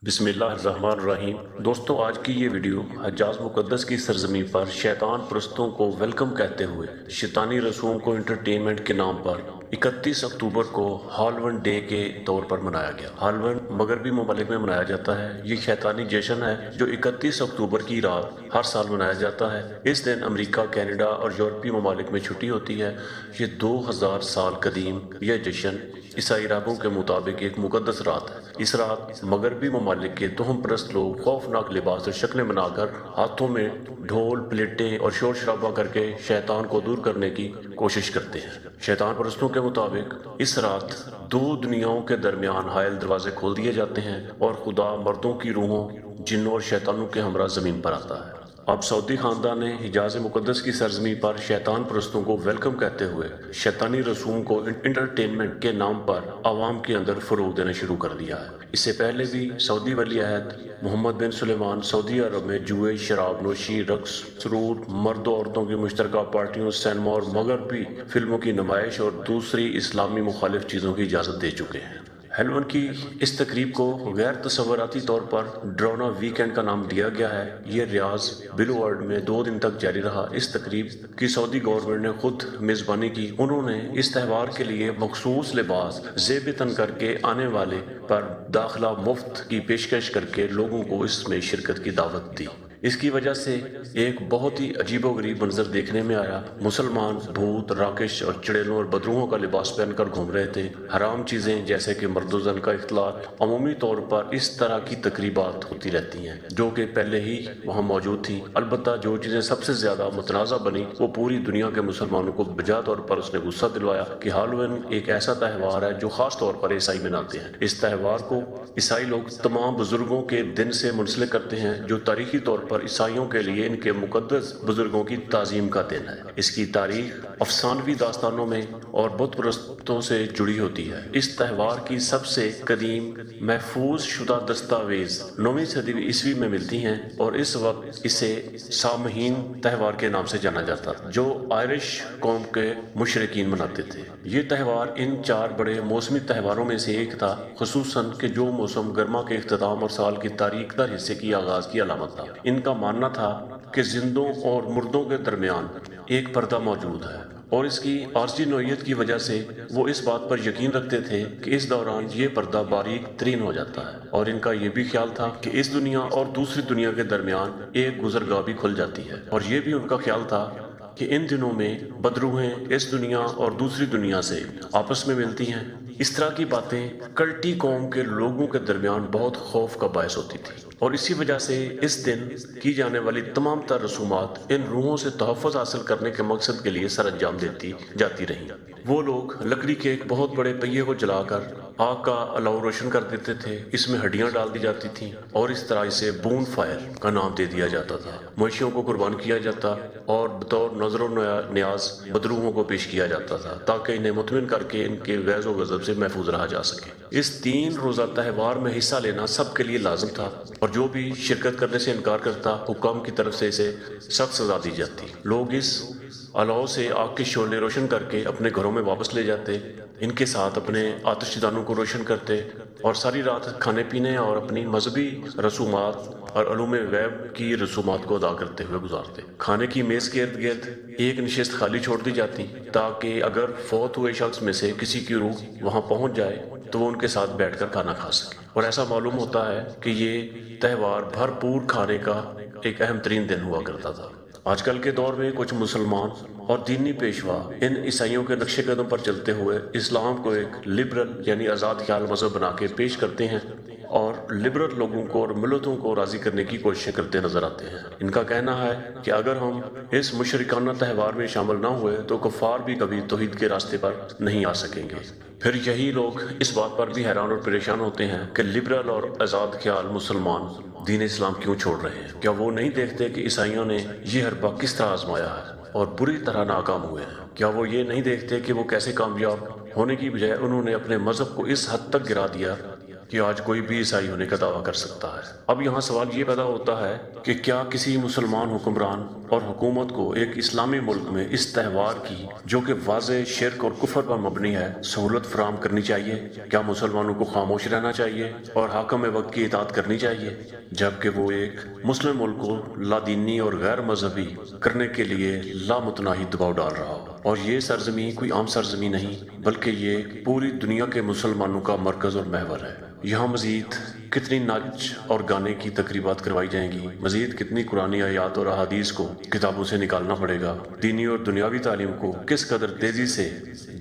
بسم اللہ الرحمن الرحیم۔ دوستو، آج کی یہ ویڈیو حجاز مقدس کی سرزمین پر شیطان پرستوں کو ویلکم کہتے ہوئے شیطانی رسوم کو انٹرٹینمنٹ کے نام پر 31 اکتوبر کو ہالون ڈے کے طور پر منایا گیا۔ ہالون مغربی ممالک میں منایا جاتا ہے۔ یہ شیطانی جشن ہے جو 31 اکتوبر کی رات ہر سال منایا جاتا ہے۔ اس دن امریکہ، کینیڈا اور یورپی ممالک میں چھٹی ہوتی ہے۔ یہ 2000 سال قدیم یہ جشن عیسائی راہبوں کے مطابق ایک مقدس رات ہے۔ اس رات مغربی ممالک کے توہم پرست لوگ خوفناک لباس اور شکلیں بنا کر ہاتھوں میں ڈھول، پلیٹیں اور شور شرابہ کر کے شیطان کو دور کرنے کی کوشش کرتے ہیں۔ شیطان پرستوں کے مطابق اس رات دو دنیاؤں کے درمیان حائل دروازے کھول دیے جاتے ہیں اور خدا مردوں کی روحوں، جنوں اور شیطانوں کے ہمراہ زمین پر آتا ہے۔ اب سعودی خاندان نے حجاز مقدس کی سرزمین پر شیطان پرستوں کو ویلکم کہتے ہوئے شیطانی رسوم کو انٹرٹینمنٹ کے نام پر عوام کے اندر فروغ دینا شروع کر دیا ہے۔ اس سے پہلے بھی سعودی ولی عہد محمد بن سلیمان سعودی عرب میں جوئے، شراب نوشی، رقص، سرور، مرد و عورتوں کی مشترکہ پارٹیوں، سینما اور مغربی فلموں کی نمائش اور دوسری اسلامی مخالف چیزوں کی اجازت دے چکے ہیں۔ ہیلون کی اس تقریب کو غیر تصوراتی طور پر ڈرونا ویکینڈ کا نام دیا گیا ہے۔ یہ ریاض بلو ورلڈ میں 2 دن تک جاری رہا۔ اس تقریب کی سعودی گورنمنٹ نے خود میزبانی کی۔ انہوں نے اس تہوار کے لیے مخصوص لباس زیب تن کر کے آنے والے پر داخلہ مفت کی پیشکش کر کے لوگوں کو اس میں شرکت کی دعوت دی۔ اس کی وجہ سے ایک بہت ہی عجیب و غریب منظر دیکھنے میں آیا۔ مسلمان بھوت، راکش اور چڑیلوں اور بدروحوں کا لباس پہن کر گھوم رہے تھے۔ حرام چیزیں جیسے کہ مرد و زن کا اختلاط، عمومی طور پر اس طرح کی تقریبات ہوتی رہتی ہیں جو کہ پہلے ہی وہاں موجود تھیں۔ البتہ جو چیزیں سب سے زیادہ متنازع بنی وہ پوری دنیا کے مسلمانوں کو بجا طور پر اس نے غصہ دلوایا کہ ہالوین ایک ایسا تہوار ہے جو خاص طور پر عیسائی مناتے ہیں۔ اس تہوار کو عیسائی لوگ تمام بزرگوں کے دن سے منسلک کرتے ہیں جو تاریخی طور پر عیسائیوں کے لیے ان کے مقدس بزرگوں کی تعظیم کا دن ہے۔ اس کی تاریخ افسانوی داستانوں میں اور بت پرستوں سے جڑی ہوتی ہے۔ اس تہوار کی سب سے قدیم محفوظ شدہ دستاویز 9ویں صدی عیسوی میں ملتی ہیں اور اس وقت اسے سامہین تہوار کے نام سے جانا جاتا تھا جو آئرش قوم کے مشرکین مناتے تھے۔ یہ تہوار ان 4 بڑے موسمی تہواروں میں سے ایک تھا، خصوصاً کہ جو موسم گرما کے اختتام اور سال کی تاریک تر حصے کی آغاز کی علامت تھا۔ ان کا ماننا تھا کہ زندوں اور مردوں کے درمیان ایک پردہ موجود ہے اور اس کی عارضی نوعیت کی وجہ سے وہ اس بات پر یقین رکھتے تھے کہ اس دوران یہ پردہ باریک ترین ہو جاتا ہے، اور ان کا یہ بھی خیال تھا کہ اس دنیا اور دوسری دنیا کے درمیان ایک گزرگاہ بھی کھل جاتی ہے، اور یہ بھی ان کا خیال تھا کہ ان دنوں میں بدروحیں اس دنیا اور دوسری دنیا سے آپس میں ملتی ہیں۔ اس طرح کی باتیں کلٹی قوم کے لوگوں کے درمیان بہت خوف کا باعث ہوتی تھی، اور اسی وجہ سے اس دن کی جانے والی تمام تر رسومات ان روحوں سے تحفظ حاصل کرنے کے مقصد کے لیے سر انجام دیتی جاتی رہیں۔ وہ لوگ لکڑی کے ایک بہت بڑے پہیے کو جلا کر آگ کا الاؤ روشن کر دیتے تھے، اس میں ہڈیاں ڈال دی جاتی تھیں اور اس طرح اسے بون فائر کا نام دے دیا جاتا تھا۔ مویشیوں کو قربان کیا جاتا اور بطور نظر و نیاز بدروحوں کو پیش کیا جاتا تھا تاکہ انہیں مطمئن کر کے ان کے غیظ و غضب سے محفوظ رہا جا سکے۔ اس 3 روزہ تہوار میں حصہ لینا سب کے لیے لازم تھا، اور جو بھی شرکت کرنے سے انکار کرتا حکام کی طرف سے اسے سخت سزا دی جاتی۔ لوگ اس الاؤ سے آگ کے شعلے روشن کر کے اپنے گھروں میں واپس لے جاتے، ان کے ساتھ اپنے آتش دانوں کو روشن کرتے اور ساری رات کھانے پینے اور اپنی مذہبی رسومات اور علوم غیب کی رسومات کو ادا کرتے ہوئے گزارتے۔ کھانے کی میز کے ارد گرد ایک نشست خالی چھوڑ دی جاتی تاکہ اگر فوت ہوئے شخص میں سے کسی کی روح وہاں پہنچ جائے تو وہ ان کے ساتھ بیٹھ کر کھانا کھا سکے، اور ایسا معلوم ہوتا ہے کہ یہ تہوار بھرپور کھانے کا ایک اہم ترین دن ہوا کرتا تھا۔ آج کل کے دور میں کچھ مسلمان اور دینی پیشوا ان عیسائیوں کے نقش قدم پر چلتے ہوئے اسلام کو ایک لبرل یعنی آزاد خیال مذہب بنا کے پیش کرتے ہیں اور لبرل لوگوں کو اور ملتوں کو راضی کرنے کی کوششیں کرتے نظر آتے ہیں۔ ان کا کہنا ہے کہ اگر ہم اس مشرکانہ تہوار میں شامل نہ ہوئے تو کفار بھی کبھی توحید کے راستے پر نہیں آ سکیں گے۔ پھر یہی لوگ اس بات پر بھی حیران اور پریشان ہوتے ہیں کہ لبرل اور آزاد خیال مسلمان دین اسلام کیوں چھوڑ رہے ہیں۔ کیا وہ نہیں دیکھتے کہ عیسائیوں نے یہ حربہ کس طرح آزمایا ہے اور بری طرح ناکام ہوئے ہیں؟ کیا وہ یہ نہیں دیکھتے کہ وہ کیسے کامیاب ہونے کی بجائے انہوں نے اپنے مذہب کو اس حد تک گرا دیا کہ آج کوئی بھی عیسائی ہونے کا دعویٰ کر سکتا ہے۔ اب یہاں سوال یہ پیدا ہوتا ہے کہ کیا کسی مسلمان حکمران اور حکومت کو ایک اسلامی ملک میں اس تہوار کی، جو کہ واضح شرک اور کفر پر مبنی ہے، سہولت فراہم کرنی چاہیے؟ کیا مسلمانوں کو خاموش رہنا چاہیے اور حاکم وقت کی اطاعت کرنی چاہیے، جبکہ وہ ایک مسلم ملک کو لادینی اور غیر مذہبی کرنے کے لیے لامتناہی دباؤ ڈال رہا ہو؟ اور یہ سرزمین کوئی عام سرزمین نہیں، بلکہ یہ پوری دنیا کے مسلمانوں کا مرکز اور محور ہے۔ یہاں مزید کتنی ناچ اور گانے کی تقریبات کروائی جائیں گی، مزید کتنی قرآنی آیات اور احادیث کو کتابوں سے نکالنا پڑے گا، دینی اور دنیاوی تعلیم کو کس قدر تیزی سے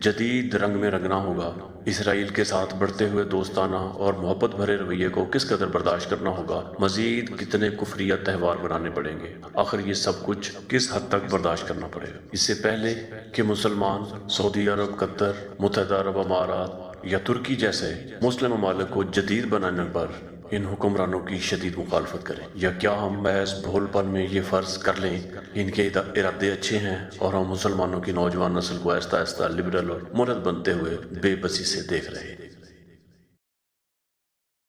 جدید رنگ میں رنگنا ہوگا، اسرائیل کے ساتھ بڑھتے ہوئے دوستانہ اور محبت بھرے رویے کو کس قدر برداشت کرنا ہوگا، مزید کتنے کفریہ تہوار بنانے پڑیں گے، آخر یہ سب کچھ کس حد تک برداشت کرنا پڑے گا؟ اس سے پہلے کہ مسلمان سعودی عرب، قطر، متحدہ عرب امارات یا ترکی جیسے مسلم ممالک کو جدید بنانے پر ان حکمرانوں کی شدید مخالفت کریں، یا کیا ہم محض بھول پن میں یہ فرض کر لیں ان کے ارادے اچھے ہیں اور ہم مسلمانوں کی نوجوان نسل کو آہستہ آہستہ لبرل اور مرد بنتے ہوئے بے بسی سے دیکھ رہے ہیں؟